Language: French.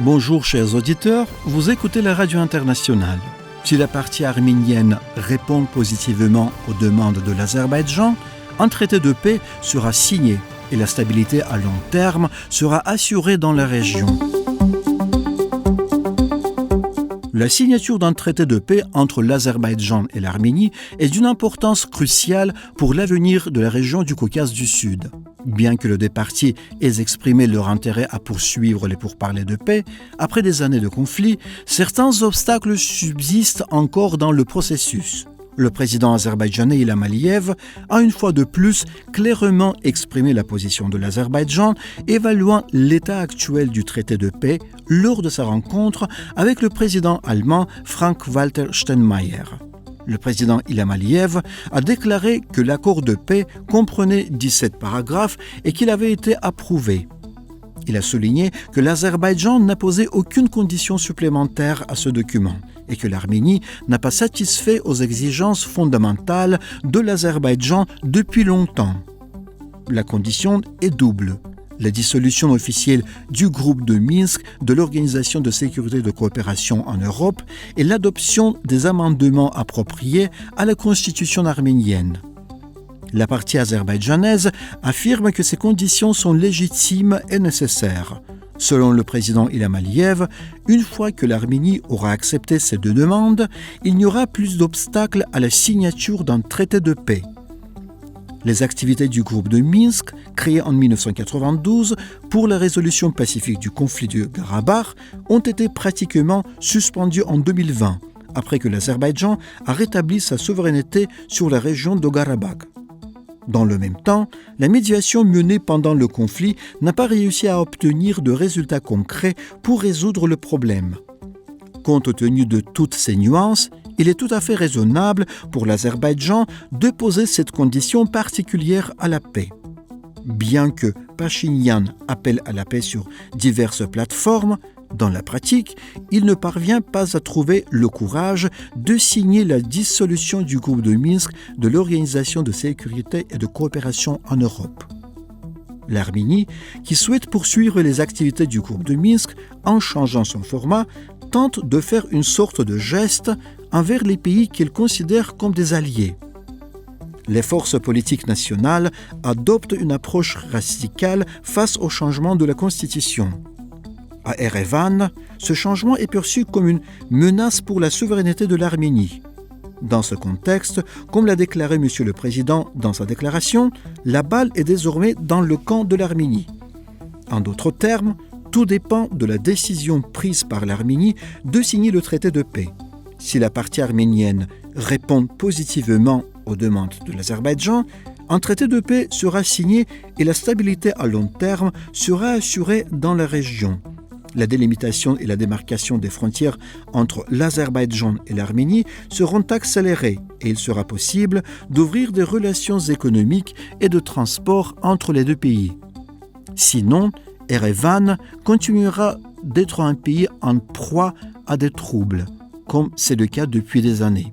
Bonjour chers auditeurs, vous écoutez la radio internationale. Si la partie arménienne répond positivement aux demandes de l'Azerbaïdjan, un traité de paix sera signé et la stabilité à long terme sera assurée dans la région. La signature d'un traité de paix entre l'Azerbaïdjan et l'Arménie est d'une importance cruciale pour l'avenir de la région du Caucase du Sud. Bien que les deux parties aient exprimé leur intérêt à poursuivre les pourparlers de paix, après des années de conflit, certains obstacles subsistent encore dans le processus. Le président azerbaïdjanais Ilham Aliyev a une fois de plus clairement exprimé la position de l'Azerbaïdjan, évaluant l'état actuel du traité de paix lors de sa rencontre avec le président allemand Frank-Walter Steinmeier. Le président Ilham Aliyev a déclaré que l'accord de paix comprenait 17 paragraphes et qu'il avait été approuvé. Il a souligné que l'Azerbaïdjan n'a posé aucune condition supplémentaire à ce document et que l'Arménie n'a pas satisfait aux exigences fondamentales de l'Azerbaïdjan depuis longtemps. La condition est double. La dissolution officielle du groupe de Minsk de l'Organisation de sécurité et de coopération en Europe et l'adoption des amendements appropriés à la constitution arménienne. La partie azerbaïdjanaise affirme que ces conditions sont légitimes et nécessaires. Selon le président Ilham Aliyev, une fois que l'Arménie aura accepté ces deux demandes, il n'y aura plus d'obstacles à la signature d'un traité de paix. Les activités du groupe de Minsk, créé en 1992 pour la résolution pacifique du conflit du Karabakh, ont été pratiquement suspendues en 2020, après que l'Azerbaïdjan a rétabli sa souveraineté sur la région de Karabakh. Dans le même temps, la médiation menée pendant le conflit n'a pas réussi à obtenir de résultats concrets pour résoudre le problème. Compte tenu de toutes ces nuances, il est tout à fait raisonnable pour l'Azerbaïdjan de poser cette condition particulière à la paix. Bien que Pachinian appelle à la paix sur diverses plateformes, dans la pratique, il ne parvient pas à trouver le courage de signer la dissolution du groupe de Minsk de l'Organisation de sécurité et de coopération en Europe. L'Arménie, qui souhaite poursuivre les activités du groupe de Minsk en changeant son format, tente de faire une sorte de geste envers les pays qu'elle considère comme des alliés. Les forces politiques nationales adoptent une approche radicale face au changement de la Constitution. À Erevan, ce changement est perçu comme une menace pour la souveraineté de l'Arménie. Dans ce contexte, comme l'a déclaré M. le Président dans sa déclaration, la balle est désormais dans le camp de l'Arménie. En d'autres termes, tout dépend de la décision prise par l'Arménie de signer le traité de paix. Si la partie arménienne répond positivement aux demandes de l'Azerbaïdjan, un traité de paix sera signé et la stabilité à long terme sera assurée dans la région. La délimitation et la démarcation des frontières entre l'Azerbaïdjan et l'Arménie seront accélérées et il sera possible d'ouvrir des relations économiques et de transport entre les deux pays. Sinon, Erevan continuera d'être un pays en proie à des troubles, comme c'est le cas depuis des années.